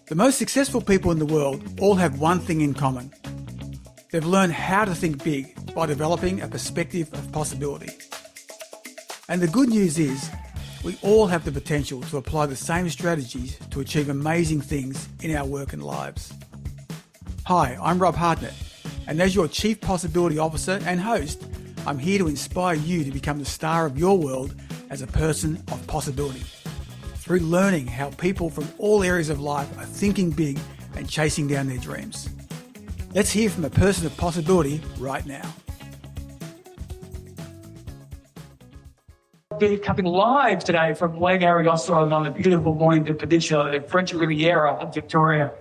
The most successful people in the world all have one thing in common. They've learned how to think big by developing a perspective of possibility. And the good news is, we all have the potential to apply the same strategies to achieve amazing things in our work and lives. Hi, I'm Rob Hartnett, and as your Chief Possibility Officer and host, I'm here to inspire you to become the star of your world as a person of possibility, through learning how people from all areas of life are thinking big and chasing down their dreams. Let's hear from a person of possibility right now. We're coming live today from Lake Ariosto on the beautiful Mornington Peninsula, the French Riviera of Victoria.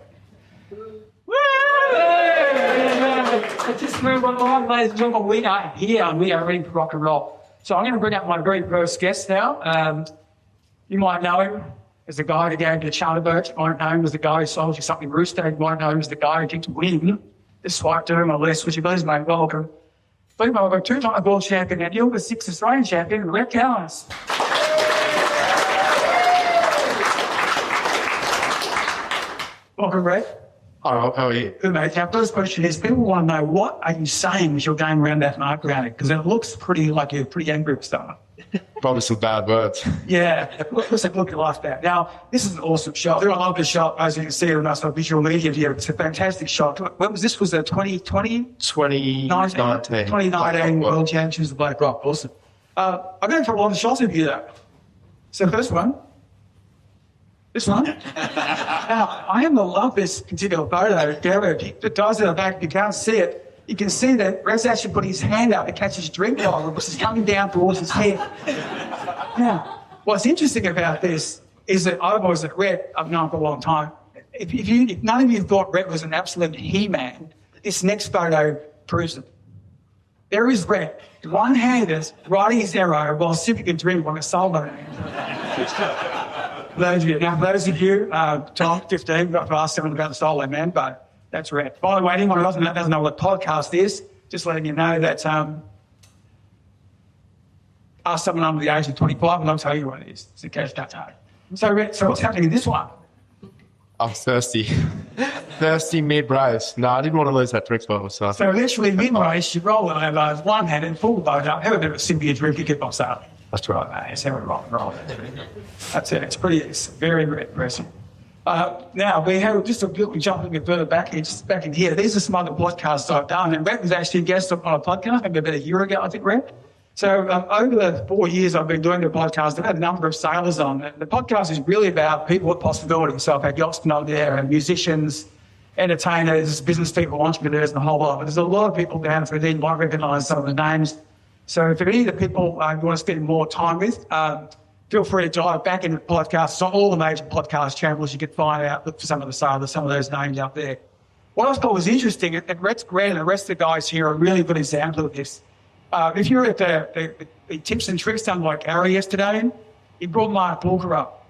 I just moved on live, ladies and gentlemen. We are here and we are ready for rock and roll. So I'm going to bring up my very first guest now. You might know him as the guy who gave you the charter boat. You might know him as the guy who sold you something rooster. You might know him as the guy who did win this swipe to him on the list. Would you please, mate? Welcome. Please, mate, we've got two-time world champion and you're the sixth Australian champion, Rhett Cowens. Welcome, Rhett. Hi, Rob. How are you? Good, mate. Our first question is, people want to know, what are you saying as you're going around that mark around it? Because it looks pretty like you're pretty angry at stuff. Probably some bad words. Yeah, let's look at life back. Now, this is an awesome shot. I love this shot, as you can see on our visual media here. It's a fantastic shot. When was this? Was it 2020? 2019 World Championships of Black Rock. Awesome. I'm going for a lot of shots of you, though. So first one. This one. Now, I am to love this particular photo. The guys at the back, you can't see it. You can see that Rhett's actually put his hand out to catch his drink bottle, which is coming down towards his head. Now, what's interesting about this is that I've always said Rhett, I've known for a long time. If none of you thought Rhett was an absolute he-man, this next photo proves it. There is Rhett, one-handed, riding his arrow while sipping a drink on a solo. Those of you, Tom, 15, got to ask someone about the solo man, but that's Rhett. By the way, anyone who doesn't know what podcast is, just letting you know that ask someone under the age of 25 and I'll tell you what it is. It's a cash that's hard. So, Rhett, what's happening in this one? I'm thirsty. Thirsty mid-race. No, I didn't want to lose that drink bottle. So literally mid-race, you roll it over one hand and full boat up, have a bit of a sip of your drink, you get box out. That's right, mate. That's how we roll. That's it. It's very, very impressive. Now, we have just a bit jumping a bit further back in here. These are some other podcasts I've done. And Rhett was actually a guest on a podcast maybe about a year ago, I think, Rhett. So over the 4 years I've been doing the podcast, I've had a number of sailors on. And the podcast is really about people with possibilities. So I've had yachtsmen on there and musicians, entertainers, business people, entrepreneurs, and a whole lot. But there's a lot of people down there that might recognise some of the names. So for any of the people you want to spend more time with, feel free to dive back into the podcast. So all the major podcast channels you can find out, look for some of the sailors, some of those names out there. What I thought was interesting, and Rhett's great, and the rest of the guys here are a really good example of this. If you were at the tips and tricks done by Gary yesterday, he brought Mark Bulker up.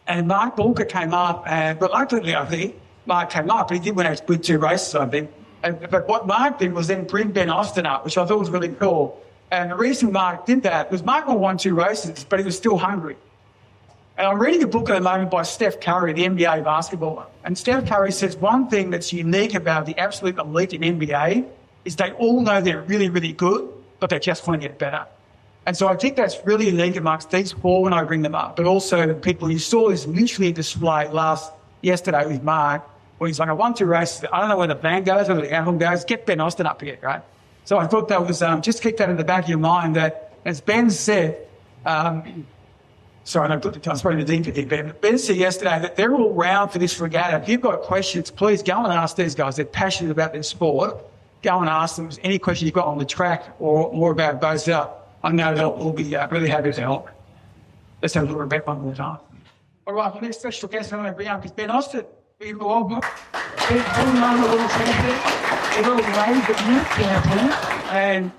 And Mark Bulker came up, but luckily I think Mark came up, but he did win 2 races, I think. But what Mark did was then bring Ben Austin up, which I thought was really cool. And the reason Mark did that was Mark won 2 races, but he was still hungry. And I'm reading a book at the moment by Steph Curry, the NBA basketballer. And Steph Curry says one thing that's unique about the absolute elite in NBA is they all know they're really, really good, but they just want to get better. And so I think that's really unique amongst these 4 when I bring them up, but also the people you saw this literally displayed yesterday with Mark, where he's like, I won 2 races. I don't know where the van goes, where the album goes. Get Ben Austin up here, right? So I thought that was, just keep that in the back of your mind that, as Ben said, sorry, I put the time, probably the deep thing, Ben. Ben said yesterday that they're all round for this regatta. If you've got questions, please go and ask these guys. They're passionate about their sport. Go and ask them any question you've got on the track or more about both up. I know they'll all be really happy to help. Let's have a look at one more time. All right, my next special guest I'm going to bring up is Ben Austin. Ben Austin, world champion, and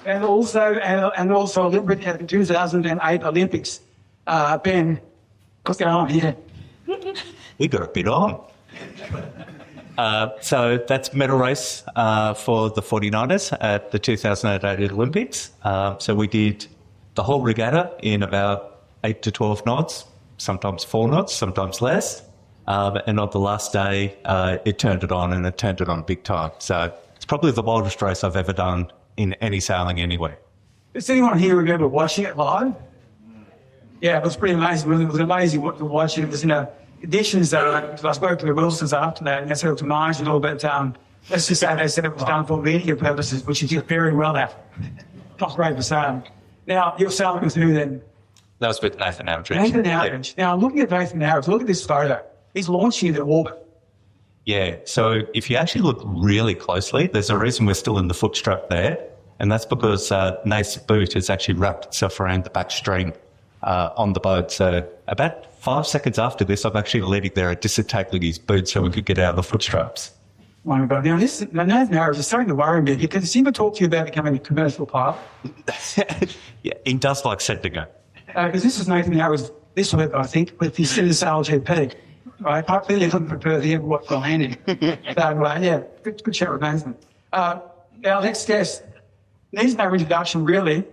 also Olympian at the 2008 Olympics. Ben, what's going on here? We got a bit on. So that's medal race for the 49ers at the 2008 Olympics. So we did the whole regatta in about 8 to 12 knots, sometimes 4 knots, sometimes less. And on the last day, it turned it on, and it turned it on big time. So it's probably the wildest race I've ever done in any sailing anywhere. Does anyone here remember watching it live? Yeah, it was pretty amazing. It was amazing what to watch. It was in conditions that I spoke to the Wilsons after that, and they said it was marginal, but let's just say they said it was done for media purposes, which is just very well at. Not great for sailing. Now, you're sailing with who then? That was with Nathan Aldridge. Nathan Aldridge. Yeah. Now, looking at Nathan Aldridge, look at this photo. He's launching the orbit. Yeah, so if you actually look really closely, there's a reason we're still in the foot strap there, and that's because Nate's boot has actually wrapped itself around the back string on the boat. So about 5 seconds after this, I'm actually leaving there and disentangling his boot so we could get out of the foot straps. Oh my God. Now, Nathan Aldridge is starting to worry me because he seemed to talk to you about becoming a commercial pilot. Yeah, he does like setting it. Because this is Nathan Aldridge, this week, I think, with his sail GP. Right, I clearly couldn't prepare the what for landing. So, yeah, good chat with Nathan. Now, next guest needs no introduction, really.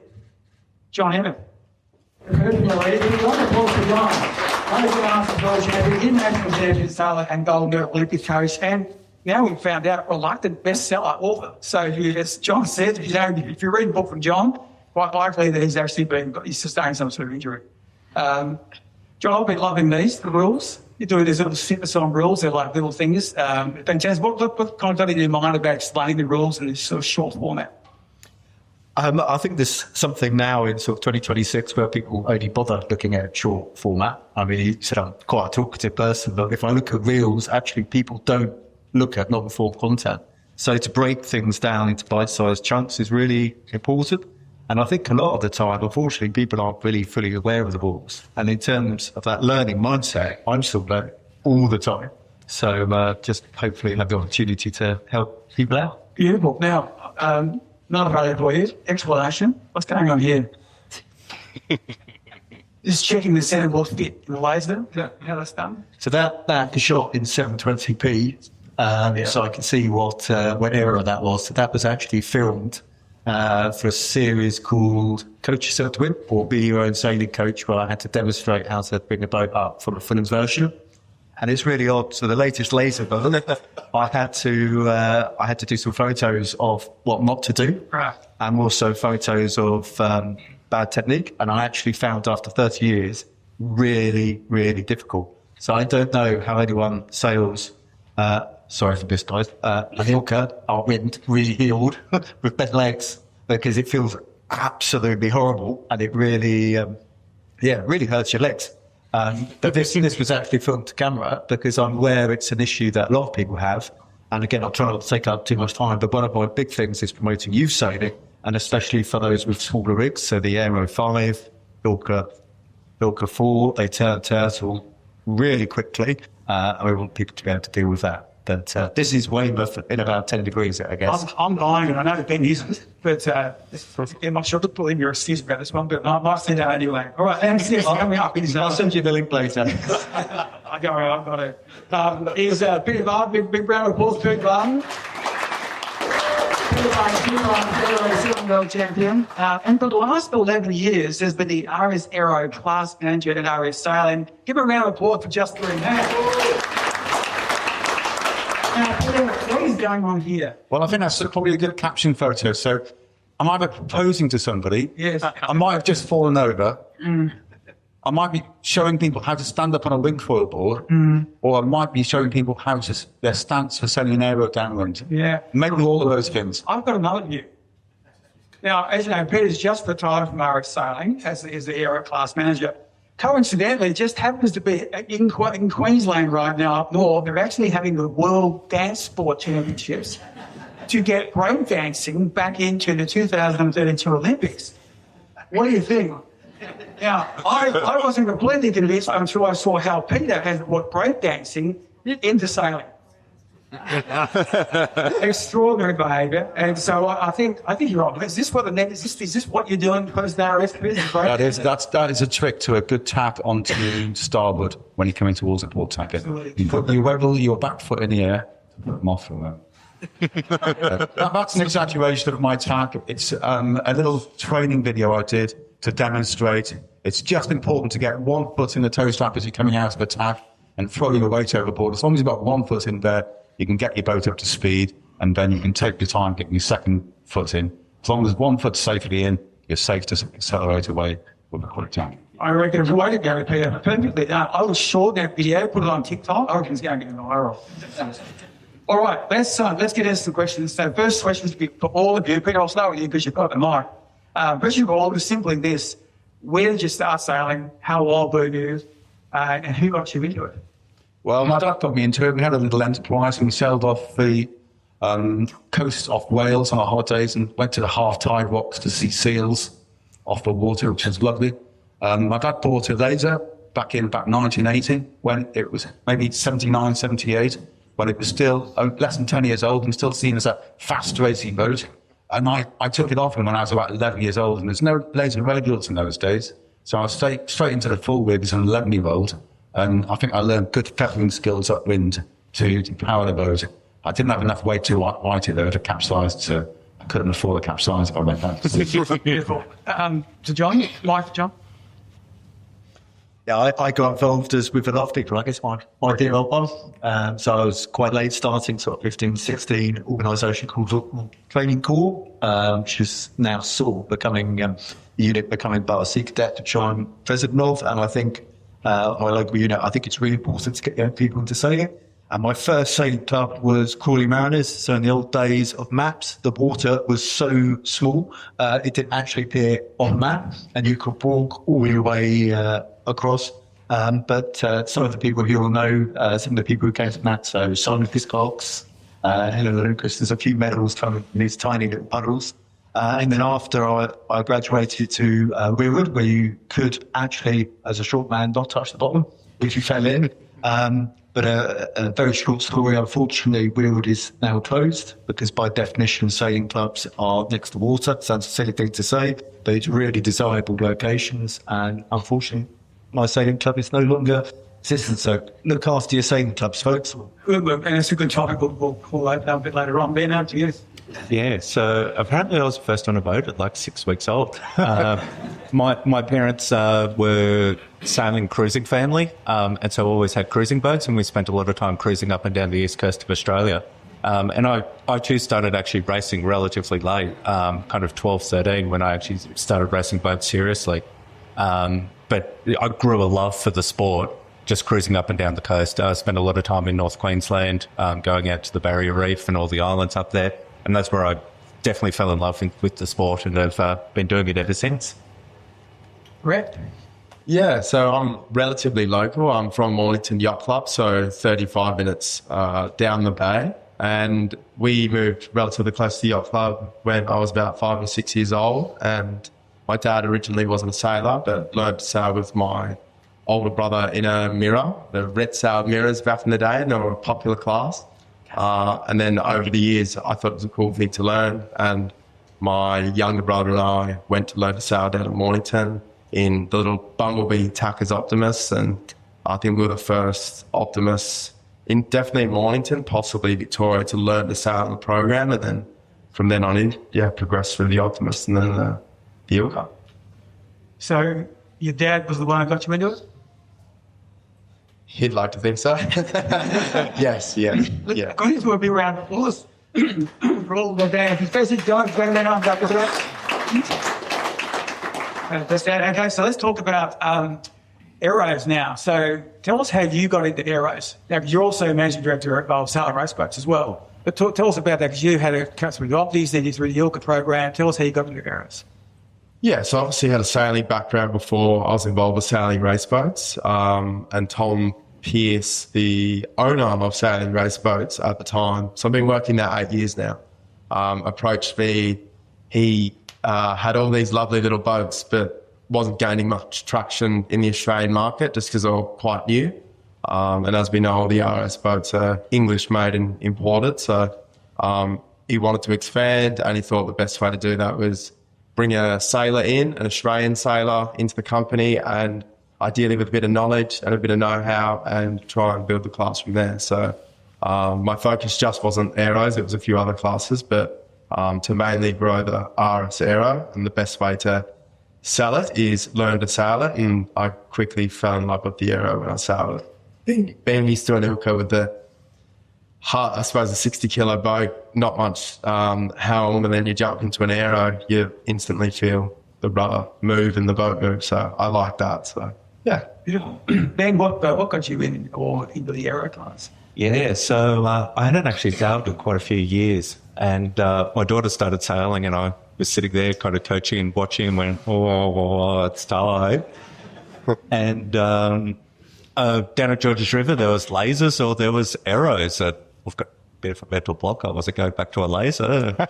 John Emmett. International champion sailor and gold medal Olympic coach, and now we've found out reluctant bestseller author. So, as John said, if you read a book from John, quite likely that he's sustained some sort of injury. John, I've been loving the rules. You're doing these little fitness on rules. They're like little things. Fantastic. What kind of got in your mind about explaining the rules in this sort of short format? I think there's something now in sort of 2026 where people only bother looking at short format. I mean, you said I'm quite a talkative person, but if I look at reels, actually people don't look at long form content. So to break things down into bite-sized chunks is really important. And I think a lot of the time, unfortunately, people aren't really fully aware of the rules. And in terms of that learning mindset, I'm still learning all the time. So just hopefully have the opportunity to help people out. Beautiful. Now, another part for you, explanation. What's going on here? Just checking the centre will fit in the laser. Is that how that's done? So that is shot in 720p. So I can see what era that was. So that was actually filmed for a series called Coach Yourself to Win, or Be Your Own Sailing Coach, where I had to demonstrate how to bring a boat up for the film version. And it's really odd. So the latest laser version, I had to do some photos of what not to do, right, and also photos of bad technique. And I actually found after 30 years, really, really difficult. So I don't know how anyone sails. Sorry for this, guys. An ilka or wind really healed with bent legs, because it feels absolutely horrible, and it really, really hurts your legs. But this was actually filmed to camera because I'm aware it's an issue that a lot of people have. And again, I'll try not to take up too much time, but one of my big things is promoting youth sailing, and especially for those with smaller rigs. So the Aero 5, Ilka 4, they turn turtle really quickly, and we want people to be able to deal with that. But this is way in about 10 degrees, I guess. I'm dying, and I know Ben isn't, but I'm not sure to pull in your excuse about this one, but I might send out anyway. All right, and coming up is... I'll send you the link later. I've got it. Here's Peter Barton, big round of applause, Peter Barton. Peter Barton, world champion. And for the last 11 years, has been the RS Aero class manager at RS Sailing. Give a round of applause for just doing that. Now, Peter, what is going on here? Well, I think that's probably a good caption photo. So I'm either proposing to somebody. Yes. I might have just fallen over. I might be showing people how to stand up on a wing foil board. Or I might be showing people how to their stance for sending an aero downwind. Yeah. Maybe all of those things. I've got another view. Now, as you know, Peter's just retired from RS Sailing as the Aero class manager. Coincidentally, just happens to be in Queensland right now up north. They're actually having the World Dance Sport Championships to get break dancing back into the 2032 Olympics. What do you think? Now, I wasn't completely convinced until I saw how Peter has brought break dancing into sailing. Extraordinary behaviour, and so I think you're right. Is this what the net is? Is this what you're doing post RS? That is a trick to a good tap onto starboard when you come in towards the port tack. You put your back foot in the air to put them off from that. That's an exaggeration of my tack. It's a little training video I did to demonstrate. It's just important to get one foot in the toe strap as you're coming out of the tack. and throw your weight overboard. As long as you've got one foot in there, you can get your boat up to speed, and then you can take your time getting your second foot in. As long as one foot's safely in, you're safe to accelerate away with a quick time. I reckon if we wait to go Peter, perfectly done. I was sure that video, put it on TikTok. I reckon it's going to get viral. All right, let's get into some questions. So first question is for all of you. Peter, I'll start with you because you've got the mic. First of all, was simply this. Where did you start sailing? How old were you? And who got you into it? Well, my dad got me into it. We had a little enterprise and we sailed off the coast of Wales on our holidays and went to the half-tide rocks to see seals off the water, which was lovely. My dad bought a laser back 1980 when it was maybe 79, 78, when it was still less than 10 years old and still seen as a fast racing boat. And I took it off him when I was about 11 years old, and there's no laser radials in those days. So I was straight into the full rig as an 11-year-old, and I think I learned good feathering skills upwind to power the boat. I didn't have enough weight to light it though to capsize, so I couldn't afford a capsize if I went down. Beautiful. To John, life, John? Yeah, I got involved with an off-digger, I guess my dear old one. So I was quite late starting, sort of 15, 16, organisation called Training Corps, which is now sort of becoming the unit becoming Bar Sea Cadet, which I'm president of. And I think my local unit, I think it's really important to get young people into sailing. And my first sailing club was Crawley Mariners. So in the old days of maps, the water was so small, it didn't actually appear on the map, and you could walk all your way across. But some of the people here will know some of the people who came from that. So Simon Piscox, Helen Lucas, there's a few medals from these tiny little puddles. And then after I graduated to Weirwood, where you could actually, as a short man, not touch the bottom if you fell in. But a very short story, unfortunately, Weirwood is now closed because by definition sailing clubs are next to water. Sounds a silly thing to say, but it's really desirable locations, and unfortunately my sailing club is no longer existent. So look after your sailing clubs, folks. Good, and it's a good topic. We'll call that a bit later on. Ben, out to you. Yeah, so apparently I was first on a boat at like 6 weeks old. My parents were sailing cruising family, and so always had cruising boats, and we spent a lot of time cruising up and down the east coast of Australia. And I too started actually racing relatively late, kind of 12, 13, when I actually started racing boats seriously. But I grew a love for the sport, just cruising up and down the coast. I spent a lot of time in North Queensland, going out to the Barrier Reef and all the islands up there. And that's where I definitely fell in love with the sport, and have been doing it ever since. Brett? Yeah, so I'm relatively local. I'm from Mornington Yacht Club, so 35 minutes down the bay. And we moved relatively close to the yacht club when I was about 5 or 6 years old. And my dad originally wasn't a sailor, but learned to sail with my older brother in a mirror, the red sail mirrors back in the day, and they were a popular class. And then over the years, I thought it was a cool thing to learn. And my younger brother and I went to learn to sail down at Mornington in the little Bumblebee Tackers Optimus. And I think we were the first Optimus definitely in Mornington, possibly Victoria, to learn to sail on the program. And then from then on in, progressed through the Optimus and then the Ilka. So your dad was the one who got you into it? He'd like to think so. Yes. Good news will be around applause for all the dads, especially John. Okay, so let's talk about aeros now. So tell us how you got into aeros. Now, you're also managing director of Sailing Race Boats as well. But tell us about that, because you had a customer with Opties, then you through the Ilka program. Tell us how you got into aeros. Yeah, so obviously had a sailing background before I was involved with Sailing Race Boats. And Tom Pearce, the owner of Sailing Race Boats at the time, so I've been working there 8 years now, approached me. He had all these lovely little boats, but wasn't gaining much traction in the Australian market just because they were quite new. And as we know, all the RS boats are English made and imported. So he wanted to expand, and he thought the best way to do that was bring a sailor in, an Australian sailor, into the company, and ideally with a bit of knowledge and a bit of know-how, and try and build the class from there. So my focus just wasn't aeros, it was a few other classes, but to mainly grow the RS aero, and the best way to sell it is learn to sail it, and I quickly fell in love with the aero when I sailed it. being used to an Ilka with the, I suppose, a 60 kilo boat, not much helm, and then you jump into an aero, you instantly feel the rudder move and the boat move. So I like that. So yeah. Beautiful. Ben, what got you into the aero class? Yeah, so I hadn't actually sailed in quite a few years, and my daughter started sailing, and I was sitting there kind of coaching and watching and went, oh, it's time. And down at Georges River, there was lasers or there was arrows. I've got a bit of a mental block. I wasn't going back to a laser.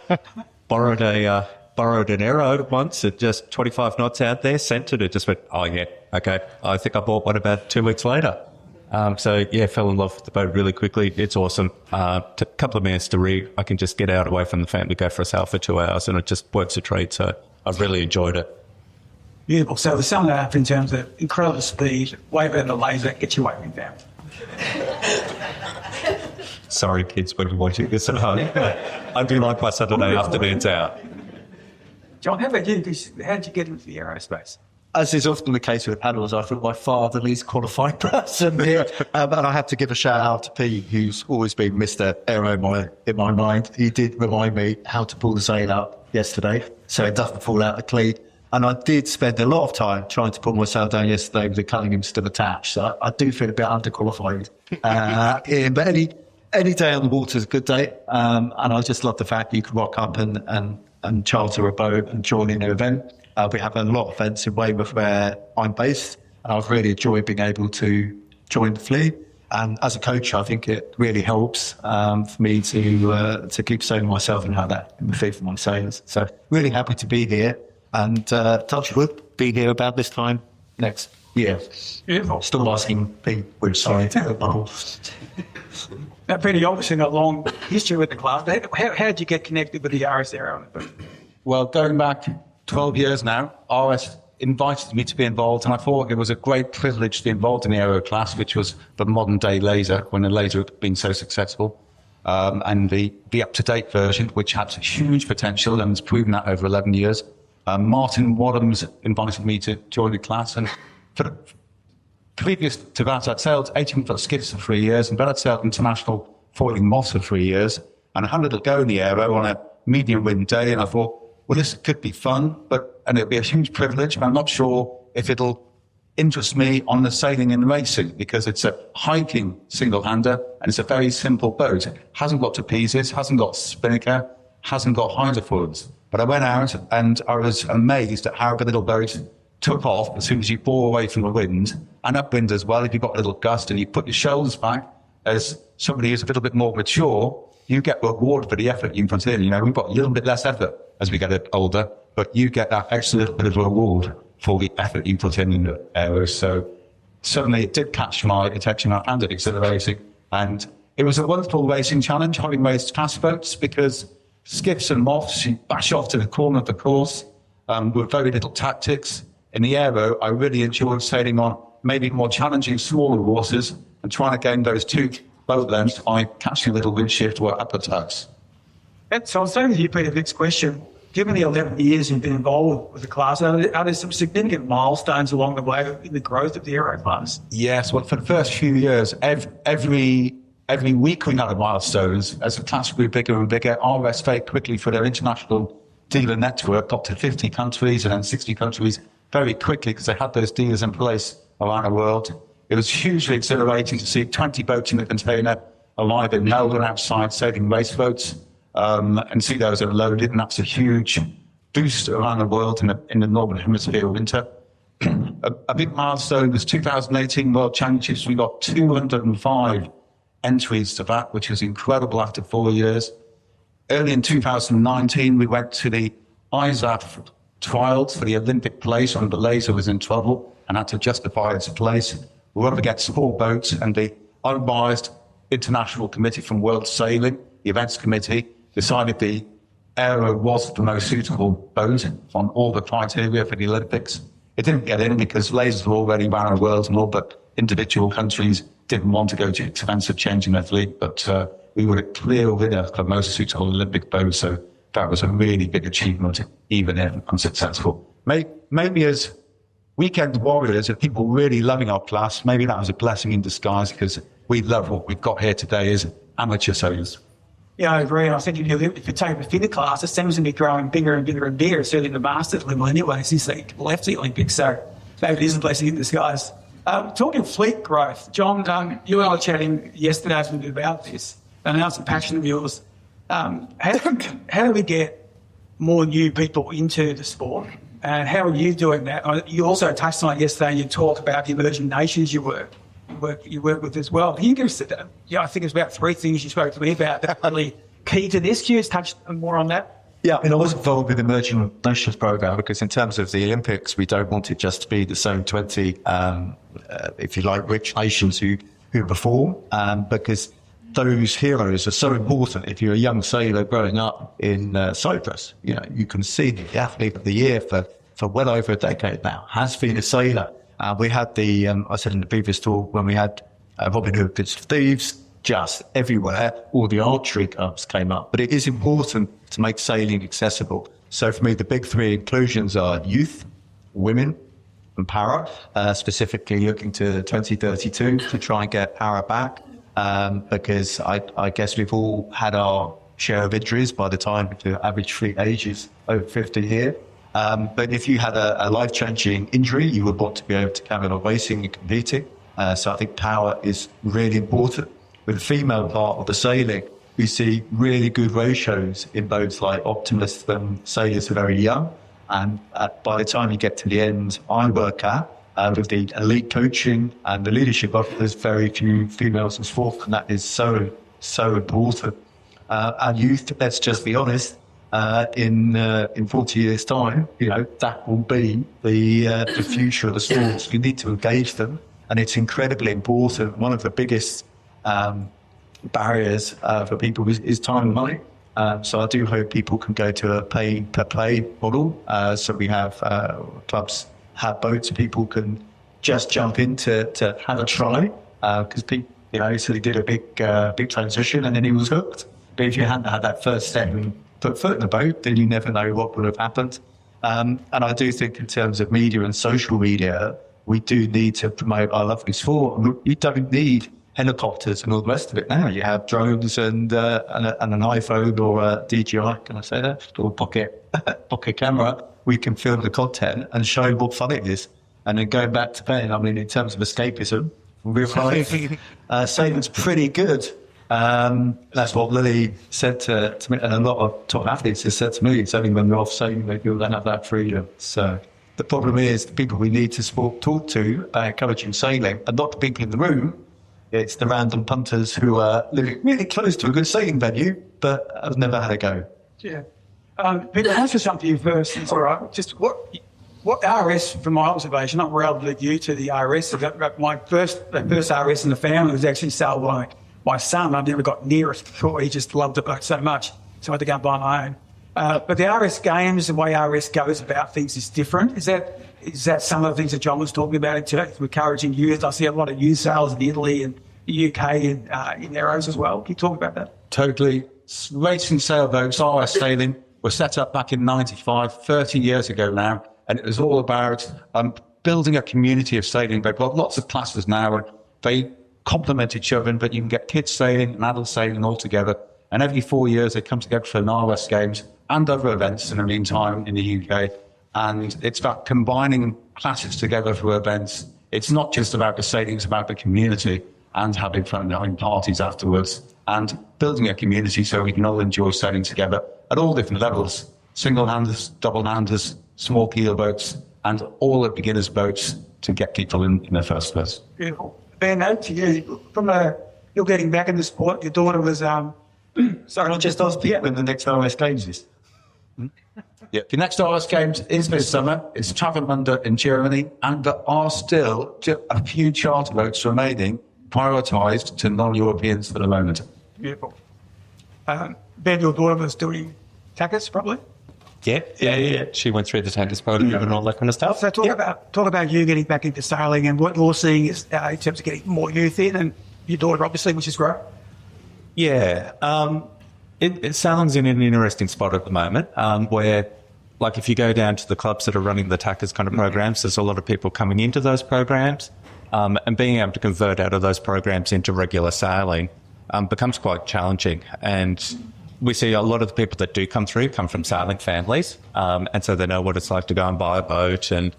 Borrowed an arrow once at just 25 knots out there, sent it. It just went, oh, yeah, okay. I think I bought one about 2 weeks later. So, yeah, fell in love with the boat really quickly. It's awesome. A couple of minutes to rig. I can just get out away from the family, go for a sail for 2 hours, and it just works a treat. So I've really enjoyed it. Beautiful. So the sum up in terms of incredible speed, way better than the laser, gets you waving down. Sorry, kids, when you're watching this at home. I do like my Saturday afternoons out. John, how about you? How did you get into the aerospace? As is often the case with paddles, I think my father, the least qualified person here. And I have to give a shout out to Pete, who's always been Mr. Aero in my mind. He did remind me how to pull the sail up yesterday, so it doesn't fall out of clean. And I did spend a lot of time trying to pull my sail down yesterday with the cunningham still attached. So I do feel a bit underqualified. But any day on the water is a good day. And I just love the fact that you can rock up and charter a boat and join in an event. We have a lot of events in Weymouth where I'm based, and I've really enjoyed being able to join the fleet. And as a coach, I think it really helps for me to keep sailing myself and have that in the feed for my sailors. So really happy to be here, and touch wood, be here about this time next year. Beautiful. Still asking Pete which side. Now, Peter, you obviously got a long history with the class. How did you get connected with the RS Aero? Well, going back 12 years now, RS invited me to be involved, and I thought it was a great privilege to be involved in the aero class, which was the modern day laser, when the laser had been so successful, and the up-to-date version, which had huge potential and has proven that over 11 years. Martin Wadhams invited me to join the class, and for the previous to that, I'd sailed 18-foot skiffs for 3 years, and then I'd sailed international foiling moths for 3 years, and I had a little go in the aero on a medium wind day, and I thought, well, this could be fun, and it'll be a huge privilege, but I'm not sure if it'll interest me on the sailing and racing, because it's a hiking single-hander, and it's a very simple boat. It hasn't got trapezes, hasn't got spinnaker, hasn't got hydrofoils. But I went out, and I was amazed at how the little boat took off as soon as you bore away from the wind, and upwind as well. If you've got a little gust and you put your shoulders back, as somebody who's a little bit more mature, you get rewarded for the effort you put in. You know, we've got a little bit less effort as we get older, but you get that extra little bit of reward for the effort you put in the areas. So suddenly it did catch my attention. I found it exhilarating, and it was a wonderful racing challenge, having raced fast boats, because skiffs and moths, you bash off to the corner of the course with very little tactics. In the aero, I really enjoyed sailing on maybe more challenging, smaller waters and trying to gain those 2 boat lengths by catching a little wind shift or upper tugs. So I'll say with you, Peter, next question. Given the 11 years you've been involved with the class, are there some significant milestones along the way in the growth of the aero class? Yes, well, for the first few years, every week we had milestones. As the class grew bigger and bigger, RS very quickly, for their international dealer network, got to 50 countries and then 60 countries very quickly, because they had those dealers in place around the world. It was hugely exhilarating to see 20 boats in the container arrive in Melbourne outside sailing race boats, and see those unloaded, and that's a huge boost around the world in the Northern Hemisphere winter. A big milestone was 2018 World Championships. We got 205 entries to that, which was incredible after 4 years. Early in 2019, we went to the ISAF trials for the Olympic place when the laser was in trouble and had to justify its place. We were up against 4 boats, and the unbiased international committee from World Sailing, the events committee, decided the aero was the most suitable boat on all the criteria for the Olympics. It didn't get in because lasers were already around the world and all, but individual countries didn't want to go to expensive changing their fleet. But we were a clear winner for most suitable Olympic boat, so that was a really big achievement, even if unsuccessful. Maybe as weekend warriors and people really loving our class. Maybe that was a blessing in disguise because we love what we've got here today as amateur sailors. Yeah, I agree. And I think if you take the figure class, it seems to be growing bigger and bigger and bigger, certainly the Masters level anyway, since they left the Olympics. So maybe it is a blessing in disguise. Talking fleet growth, John, you and I were chatting yesterday a bit about this, and that's a passion of yours. How do we get more new people into the sport? And how are you doing that? You also touched on it yesterday, and you talked about the emerging nations you work with as well. Can you give us I think it's about 3 things you spoke to me about that are really key to this. Can you touch more on that? Yeah, I was involved with the Emerging Nations Programme because in terms of the Olympics, we don't want it just to be the same 20, if you like, rich nations who perform, because those heroes are so important. If you're a young sailor growing up in Cyprus, you can see the athlete of the year for well over a decade now has been a sailor. We had I said in the previous talk, when we had Robin Hood, Bits of Thieves, just everywhere, all the archery clubs came up. But it is important to make sailing accessible. So for me, the big 3 inclusions are youth, women, and para, specifically looking to 2032 to try and get para back, because I guess we've all had our share of injuries by the time the average fleet age is over 50 here. But if you had a life-changing injury, you would want to be able to carry on racing and competing. So I think power is really important. With the female part of the sailing, we see really good ratios in both like optimists and sailors who are very young. And by the time you get to the end, I work at, with the elite coaching and the leadership of, there's very few females in sport, and that is so important. And youth, let's just be honest, in 40 years' time, that will be the future of the sports. You need to engage them, and it's incredibly important. One of the biggest barriers for people is time and money. So I do hope people can go to a pay-per-play model. So we have clubs have boats, people can just jump in to have a try, because so he did a big transition and then he was hooked. But if you hadn't had that first step and put foot in the boat, then you never know what would have happened. And I do think in terms of media and social media, we do need to promote our lovely sport. You don't need helicopters and all the rest of it now. You have drones and an iPhone or a DJI, can I say that? Or pocket camera. We can film the content and show what fun it is. And then going back to Ben, in terms of escapism, real life, sailing's pretty good. That's what Lily said to me, and a lot of top athletes have said to me. It's only when they're off sailing they feel they have that freedom. So the problem is the people we need to talk to about encouraging sailing are not the people in the room. It's the random punters who are living really close to a good sailing venue, but have never had a go. Yeah. Peter, answer something you first. It's all right. Just what RS, from my observation, not where I'll lead you to the RS. My first RS in the family was actually sailed by my son. I've never got near it before. He just loved the boat so much, so I had to go and buy my own. But the RS games, the way RS goes about things is different. Is that some of the things that John was talking about in terms of encouraging youth? I see a lot of youth sailors in Italy and the UK and in Arrows as well. Can you talk about that? Totally. Racing sailboats, RS sailing, were set up back in 95, 30 years ago now, and it was all about building a community of sailing. They've got lots of classes now, and they complement each other, but you can get kids sailing and adult sailing all together. And every 4 years, they come together for an RS Games and other events in the meantime in the UK. And it's about combining classes together for events. It's not just about the sailing, it's about the community and having fun, having parties afterwards, and building a community so we can all enjoy sailing together at all different levels. Single-handers, double-handers, small keel boats, and all the beginners' boats to get people in their first place. Beautiful. Ben, out to you. You're getting back in the sport. Your daughter was, sorry, not just us, Yeah, when the next RS Games is. Yeah. The next RS Games is this summer. It's Travemünde in Germany, and there are still a few charter boats remaining, prioritised to non-Europeans for the moment. Beautiful. Ben, your daughter was doing tackers, probably? Yeah. She went through the tankers program and all that kind of stuff. So talk about you getting back into sailing and what you're seeing is, in terms of getting more youth in, and your daughter, obviously, which is great. Yeah. Sailing's in an interesting spot at the moment, where like if you go down to the clubs that are running the tackers kind of programs, there's a lot of people coming into those programs, and being able to convert out of those programs into regular sailing becomes quite challenging. And we see a lot of the people that do come through come from sailing families, and so they know what it's like to go and buy a boat and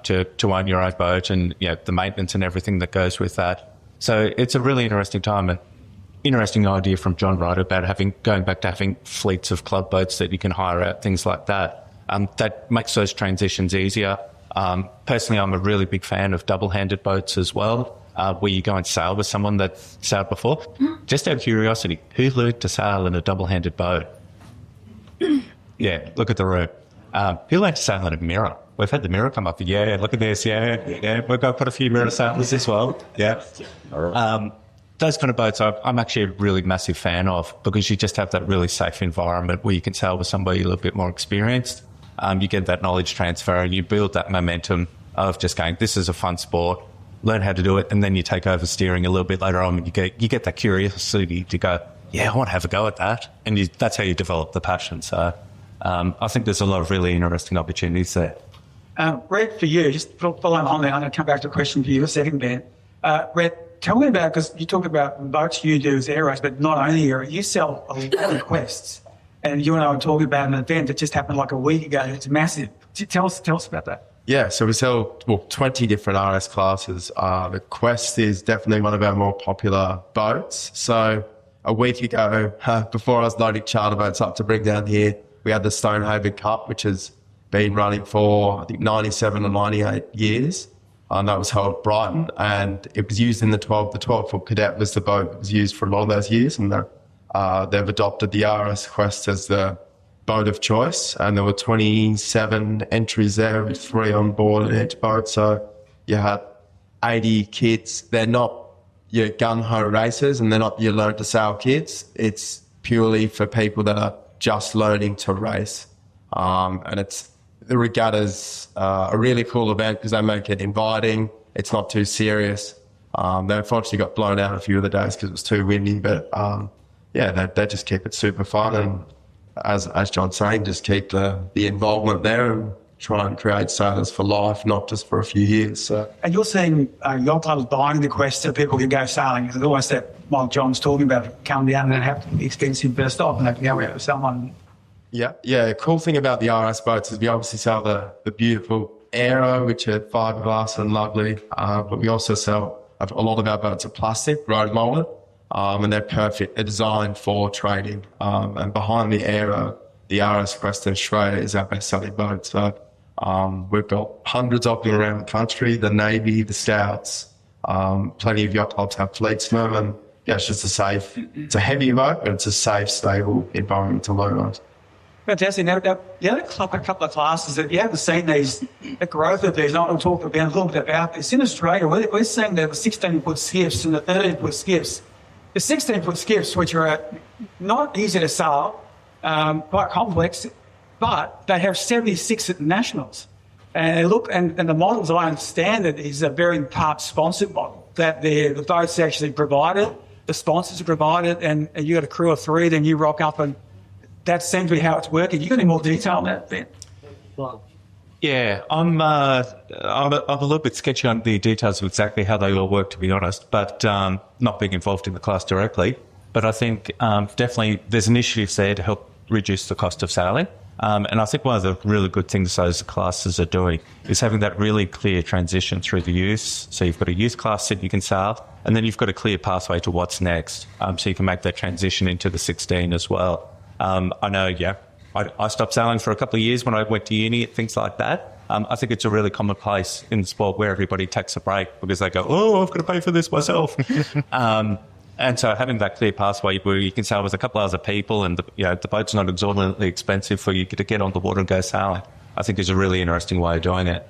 to own your own boat, and the maintenance and everything that goes with that. So it's a really interesting time. An interesting idea from John Ryder about going back to having fleets of club boats that you can hire out, things like that. That makes those transitions easier. Personally, I'm a really big fan of double-handed boats as well, where you go and sail with someone that sailed before. Just out of curiosity, who learned to sail in a double-handed boat? Yeah, look at the room. Who learned to sail in a mirror? We've had the mirror come up. Yeah, look at this. Yeah. We've got to put a few mirror sailors as well. Yeah. Those kind of boats I'm actually a really massive fan of, because you just have that really safe environment where you can sail with somebody a little bit more experienced. You get that knowledge transfer and you build that momentum of just going, this is a fun sport, learn how to do it, and then you take over steering a little bit later on and you get that curiosity to go, yeah, I want to have a go at that. And that's how you develop the passion. So I think there's a lot of really interesting opportunities there. Brett, for you, just following on there, I'm going to come back to a question for you a second, Ben. Brett, tell me about, because you talk about boats you do as air race, but not only air, you sell a lot of quests. And you and I were talking about an event that just happened like a week ago. It's massive. Tell us about that. Yeah, so we sell 20 different RS classes. The Quest is definitely one of our more popular boats. So a week ago, before I was loading charter boats up to bring down here, we had the Stonehaven Cup, which has been running for, I think, 97 or 98 years. And that was held at Barton, and it was used in the 12-foot Cadet was the boat that was used for a lot of those years, and they've adopted the RS Quest as the boat of choice, and there were 27 entries there with 3 on board in each boat, so you had 80 kids. They're not your gung-ho racers, and they're not your learn to sail kids. It's purely for people that are just learning to race, and the regatta's a really cool event because they make it inviting. It's not too serious. They unfortunately got blown out a few of the days because it was too windy, but they just keep it super fun. And as John's saying, just keep the involvement there and try and create sailors for life, not just for a few years. So. And you're seeing yacht clubs buying the Quest so people can go sailing. There's always that, while John's talking about, come down and have to be expensive first off, and they can go out with someone. Yeah. The cool thing about the RS boats is we obviously sell the beautiful Aero, which are fiberglass and lovely, but we also sell a lot of our boats are plastic, road molded, and they're perfect. They're designed for trading. And behind the Aero, the RS Quest in Australia is our best-selling boat. So we've got hundreds of them around the country, the Navy, the Scouts, plenty of yacht clubs have fleets of them, and it's just it's a heavy boat, but it's a safe, stable environment to learn on. Fantastic. Now, the other a couple of classes that you haven't seen the growth of these, and I'll talk about a little bit about this. In Australia, we're seeing the 16-foot skiffs and the 13-foot skiffs. The 16-foot skiffs, which are not easy to sail, quite complex, but they have 76 at the Nationals. And they look, and the models, I understand it, is a very part-sponsored model, that the boat's actually provided, the sponsors are provided, and you got a crew of 3, then you rock up, and that seems to be how it's working. You got any more detail on that, Ben? Yeah, I'm a little bit sketchy on the details of exactly how they all work, to be honest, but not being involved in the class directly. But I think definitely there's initiatives there to help reduce the cost of sailing. And I think one of the really good things those classes are doing is having that really clear transition through the youth. So you've got a youth class that you can sail, and then you've got a clear pathway to what's next. So you can make that transition into the 16 as well. I know, I stopped sailing for a couple of years when I went to uni and things like that. I think it's a really commonplace in the sport where everybody takes a break because they go, I've got to pay for this myself. And so having that clear pathway where you can sail with a couple of other people and the boat's not exorbitantly expensive for you to get on the water and go sailing, I think is a really interesting way of doing it.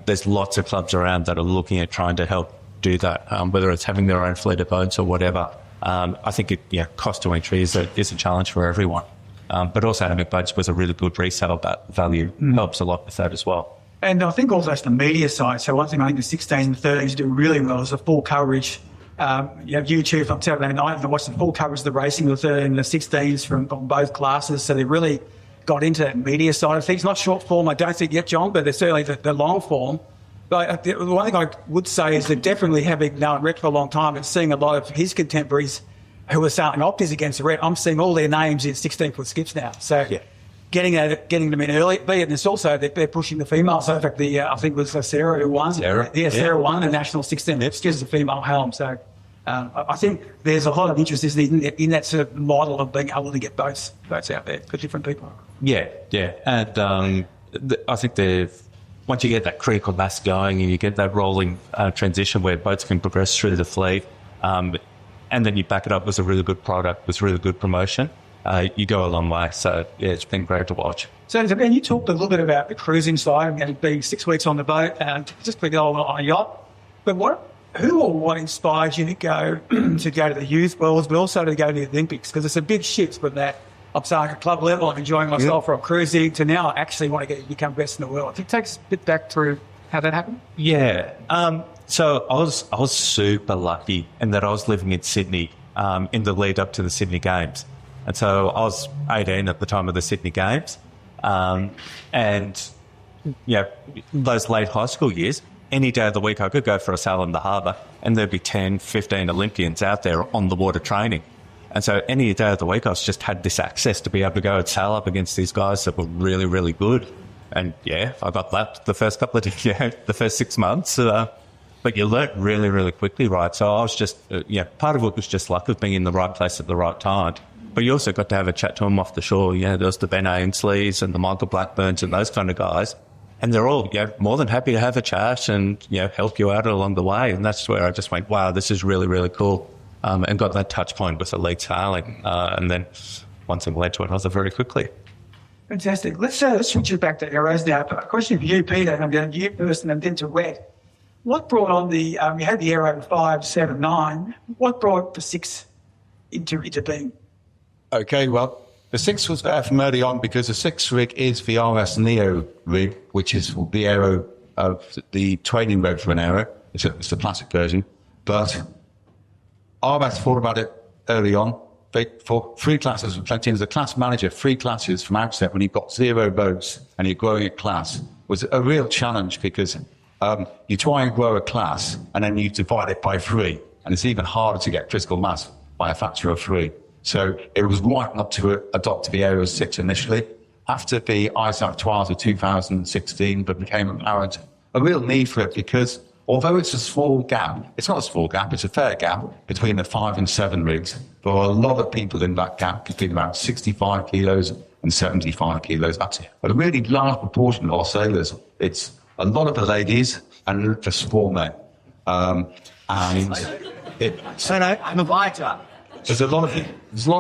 There's lots of clubs around that are looking at trying to help do that, whether it's having their own fleet of boats or whatever. I think cost to entry is a challenge for everyone. But also having boats with a really good resale value helps a lot with that as well. And I think also it's the media side. So one thing I think the 16 and 13s do really well is the full coverage. You have YouTube on Saturday night and watch the full coverage of the racing, the 13 and the 16s from both classes. So they're really got into that media side of things. Not short form, I don't think yet, John, but there's certainly the long form. But the one thing I would say is that definitely having known Rhett for a long time and seeing a lot of his contemporaries who are sailing opters against Rhett, I'm seeing all their names in 16-foot skips now. So getting them in early, and it's also that they're pushing the female. So in fact, I think it was Sarah who won. Sarah won the national 16 skips as a female helm. So I think there's a lot of interest in that sort of model of being able to get boats out there for different people. Yeah, and I think once you get that critical mass going and you get that rolling transition where boats can progress through the fleet, and then you back it up with a really good product, with really good promotion, you go a long way. So, yeah, it's been great to watch. So, Ben, you talked a little bit about the cruising side and being 6 weeks on the boat and just being on a yacht. But who or what inspired you to go to the youth worlds, but also to go to the Olympics? Because it's a big shift from that. I'm starting at club level, I'm enjoying myself from cruising, to now I actually want to become best in the world. It takes a bit back through how that happened. Yeah. So I was super lucky in that I was living in Sydney in the lead up to the Sydney Games. And so I was 18 at the time of the Sydney Games. And those late high school years, any day of the week I could go for a sail in the harbour and there'd be 10, 15 Olympians out there on the water training. And so any day of the week I just had this access to be able to go and sail up against these guys that were really, really good. And I got that the first the first 6 months. But you learnt really, really quickly, right? So I was just, part of it was just luck of being in the right place at the right time. But you also got to have a chat to them off the shore. There was the Ben Ainsleys and the Michael Blackburns and those kind of guys. And they're all more than happy to have a chat and help you out along the way. And that's where I just went, wow, this is really, really cool. And got that touch point with elite sailing. And then one thing led to another very quickly. Fantastic. Let's switch it back to aeros now. A question for you, Peter, and I'm going to you first and then to Rhett. What brought on you had the Aero 5, 7, 9. What brought the 6 into being? Okay, well, the 6 was there from early on because the 6 rig is the RS Neo rig, which is the aero of the training rig for an aero. It's the plastic version. But RS thought about it early on. For 3 classes, plenty as a class manager, 3 classes from outset when you've got 0 boats and you're growing a class was a real challenge because you try and grow a class and then you divide it by 3. And it's even harder to get critical mass by a factor of 3. So it was right not to adopt the Aero 6 initially. After the ISAF trials of 2016, but became apparent a real need for it because although it's a small gap, it's not a small gap, it's a fair gap between the 5 and 7 rigs. There are a lot of people in that gap between about 65 kilos and 75 kilos. That's a really large proportion of our sailors. It's a lot of the ladies and the small men. I'm a fighter. There's a lot of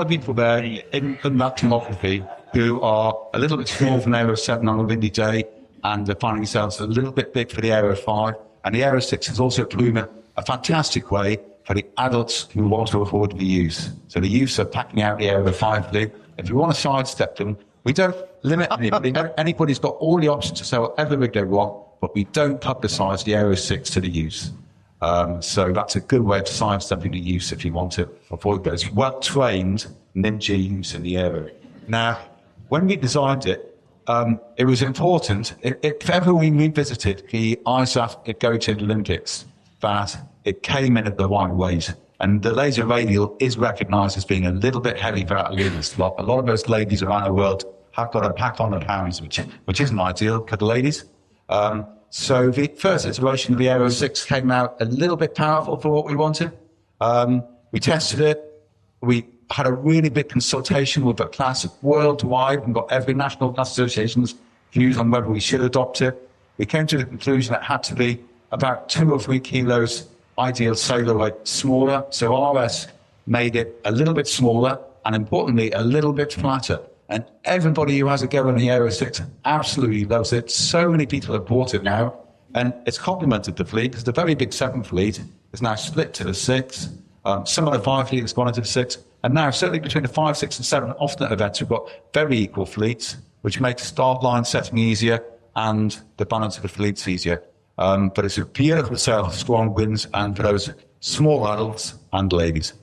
people there in that demography who are a little bit small for an Aero 7 on a windy day, and they're finding themselves a little bit big for the Aero 5. And the Aero 6 is also proven a fantastic way for the adults who want to afford the use. So the youths are packing out the Aero 5 fleet. If you want to sidestep them, we don't limit anybody. Anybody's got all the options to sell whatever rig they want, but we don't publicise the Aero 6 to the youth. So that's a good way of sidestepping the use if you want to avoid those well-trained ninja use in the Aero. Now, when we designed it, it was important, if ever we revisited the ISAF going to the Olympics, that it came in at the right weight. And the laser radial is recognised as being a little bit heavy for our ladies. A lot of those ladies around the world have got a pack on the pounds, which isn't ideal for the ladies. So the first iteration of the Aero 6 came out a little bit powerful for what we wanted. We tested it. We had a really big consultation with the class worldwide and got every national class association's views on whether we should adopt it. We came to the conclusion that it had to be about 2 or 3 kilos ideal sailor weight smaller. So RS made it a little bit smaller and importantly a little bit flatter. And everybody who has a go on the Aero 6 absolutely loves it. So many people have bought it now. And it's complemented the fleet because the very big 7 fleet is now split to the 6. Some of the 5 fleet has gone into the 6. And now, certainly between the 5, 6 and 7 often events, we've got very equal fleets, which makes start line setting easier and the balance of the fleets easier. But it's a beautiful sail for strong winds and for those small adults and ladies.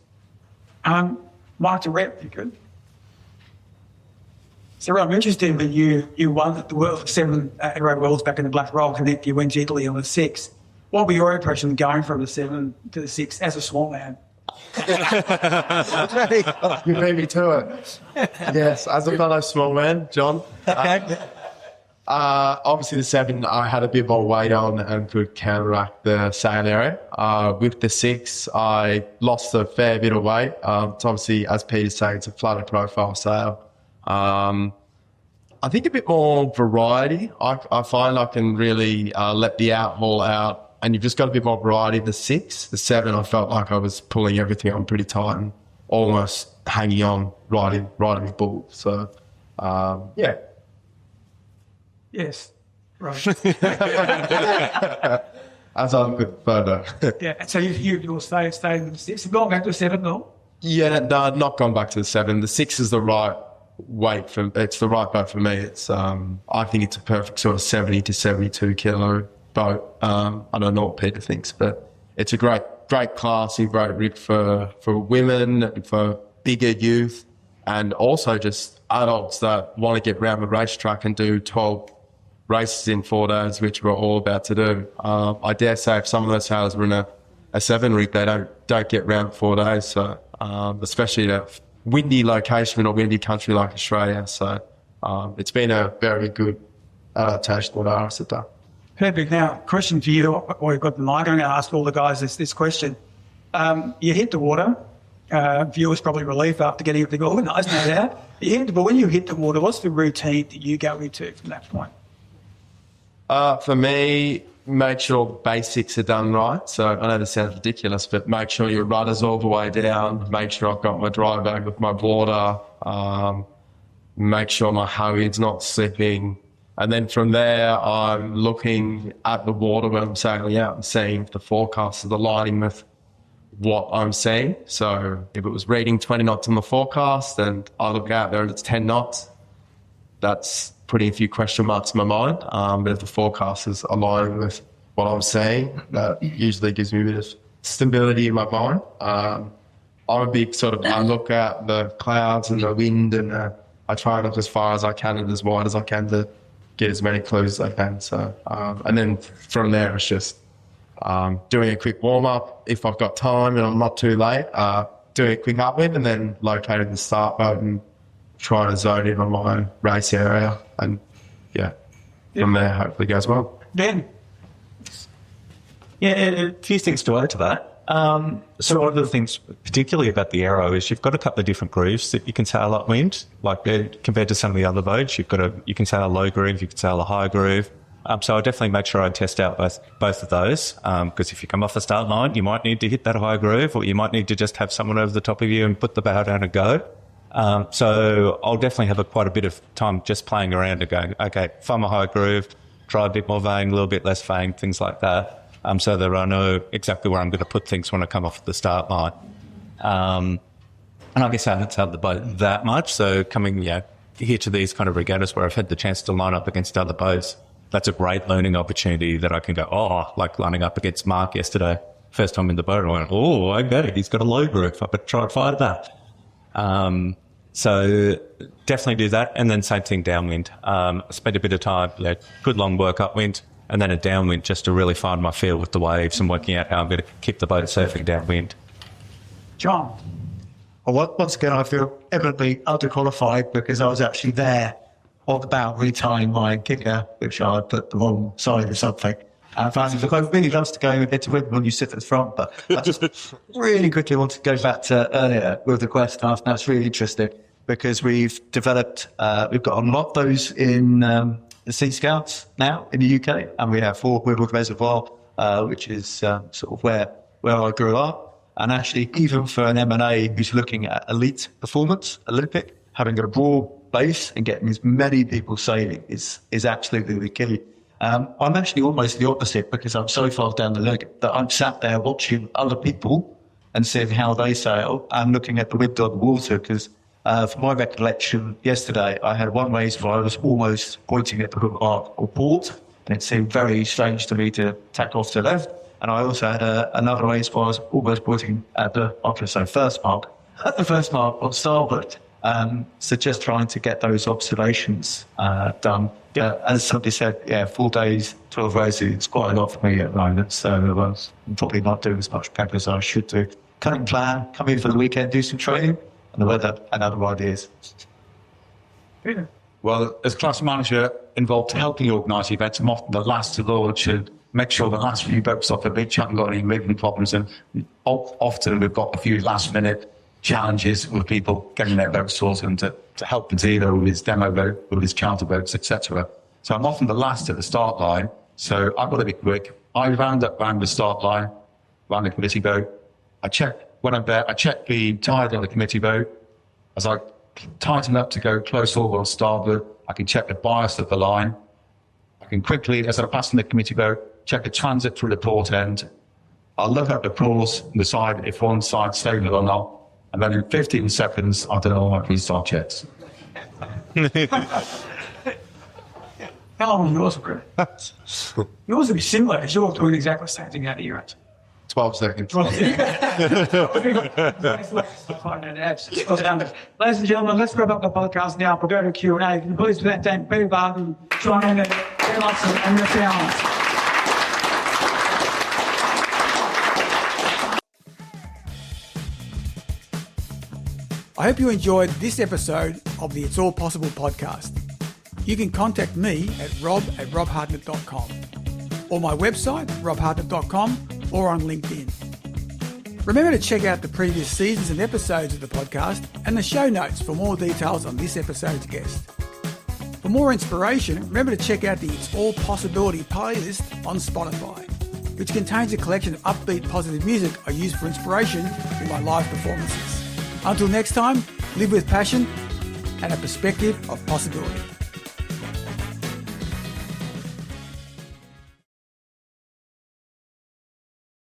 Mark to Rhett, if you could. So, I'm interested that you won the World 7 Aero Worlds back in the Black Roll Connect. You went to Italy on the 6. What were your impressions going from the 7 to the 6 as a small man? You beat me to it. Yes, as a fellow small man, John. Obviously, the 7, I had a bit more weight on and could counteract the sail area. With the 6, I lost a fair bit of weight. It's obviously, as Peter's saying, it's a flatter profile sail. I think a bit more variety. I find I can really let the outhaul out, and you've just got a bit more variety. The 6, the 7, I felt like I was pulling everything on pretty tight and almost hanging on riding the bull. So, yeah. Yes, right. As I look further. Yeah, so you'll stay in the 6. You've gone back to 7 now? Yeah, no, not gone back to the 7. The 6 is the right weight it's the right boat for me. It's I think it's a perfect sort of 70 to 72 kilo boat. I don't know what Peter thinks, but it's a great classy, great rig for women, for bigger youth, and also just adults that want to get around the racetrack and do 12 races in 4 days, which we're all about to do. I dare say if some of those sailors were in a 7 rig, they don't get around 4 days. So especially in a windy location or windy country like Australia. So it's been a very good adaptation to what ours have done. Perfect. Now, question for you, or you've got the mic. I'm going to ask all the guys this question. You hit the water. Viewers probably relief after getting everything organised, no doubt. But when you hit the water, what's the routine that you go into from that point? For me, make sure basics are done right. So I know this sounds ridiculous, but make sure your rudder's all the way down. Make sure I've got my dry bag with my water. Make sure my halyard's not slipping. And then from there, I'm looking at the water when I'm sailing out and seeing if the forecast is aligning with what I'm seeing. So if it was reading 20 knots on the forecast and I look out there and it's 10 knots, that's putting a few question marks in my mind. But if the forecast is aligning with what I'm seeing, that usually gives me a bit of stability in my mind. I'm a big I look at the clouds and the wind, and I try and look as far as I can and as wide as I can to get as many clues as I can. So, and then from there, it's just doing a quick warm-up if I've got time and I'm not too late, doing a quick upwind and then locating the start boat and trying to zone in on my race area. And, from there, hopefully goes well. Ben? Yeah, a few things to add to that. So one of the things, particularly about the Aero, is you've got a couple of different grooves that you can sail upwind. Like compared to some of the other boats, you can sail a low groove, you can sail a high groove. So I definitely make sure I test out both of those, because if you come off the start line, you might need to hit that high groove, or you might need to just have someone over the top of you and put the bow down and go. So I'll definitely have quite a bit of time just playing around and going, okay, if I'm a high groove, try a bit more vane, a little bit less vane, things like that. So that I know exactly where I'm going to put things when I come off the start line. And I guess I haven't sailed the boat that much, so coming here to these kind of regattas where I've had the chance to line up against other boats, that's a great learning opportunity that I can go, like lining up against Mark yesterday. First time in the boat, I went, okay, he's got a low groove. I better try and find that. So definitely do that. And then same thing downwind. Spend a bit of time, good long work upwind, and then a downwind just to really find my feel with the waves and working out how I'm going to keep the boat surfing downwind. John? Well, once again, I feel eminently underqualified because I was actually there on the bow retying my kicker, which I put the wrong side or something. And I found it really loves to go head to wind when you sit at the front, but I just really quickly want to go back to earlier with the quest half. Now it's really interesting because we've developed, we've got a lot of those in the Sea Scouts now in the UK, and we have Fort Wimbledon Reservoir, which is sort of where I grew up. And actually, even for an M&A who's looking at elite performance, Olympic, having a broad base and getting as many people sailing is absolutely the key. I'm actually almost the opposite because I'm so far down the leg that I'm sat there watching other people and seeing how they sail and looking at the wind on the water because from my recollection yesterday, I had one race where I was almost pointing at the hook mark or port, and it seemed very strange to me to tack off to the left. And I also had another race where I was almost pointing at the first mark on starboard. So just trying to get those observations done. As somebody said, 4 days, 12 races, it's quite a lot for me at the moment. So I'm probably not doing as much prep as I should do. Can't plan, come in for the weekend, do some training, and the weather and other ideas. Well, as class manager involved helping organise events, I'm often the last to launch and make sure the last few boats off the beach haven't got any movement problems. And often we've got a few last-minute challenges with people getting their boats sorted and to help the dealer with his demo boat, with his charter boats, etc. So I'm often the last at the start line. So I've got to be quick. I round the start line, round the committee boat. I check when I'm there. I check the tide on the committee boat. As I tighten up to go close over on starboard, I can check the bias of the line. I can quickly, as I pass in the committee boat, check the transit through the port end. I'll look up the pros and decide if one side's stable or not. And then in 15 seconds, I don't know my restart checks. How long was yours, Greg? Yours would be similar as you're doing exactly the same thing out of your end. 12 seconds. Ladies and gentlemen, let's wrap up the podcast now. We'll go to Q&A. Please, with that, thank Barton, join in and the balance. I hope you enjoyed this episode of the It's All Possible podcast. You can contact me at rob@robhartnett.com or my website, robhartnett.com, or on LinkedIn. Remember to check out the previous seasons and episodes of the podcast and the show notes for more details on this episode's guest. For more inspiration, remember to check out the It's All Possibility playlist on Spotify, which contains a collection of upbeat, positive music I use for inspiration in my live performances. Until next time, live with passion and a perspective of possibility.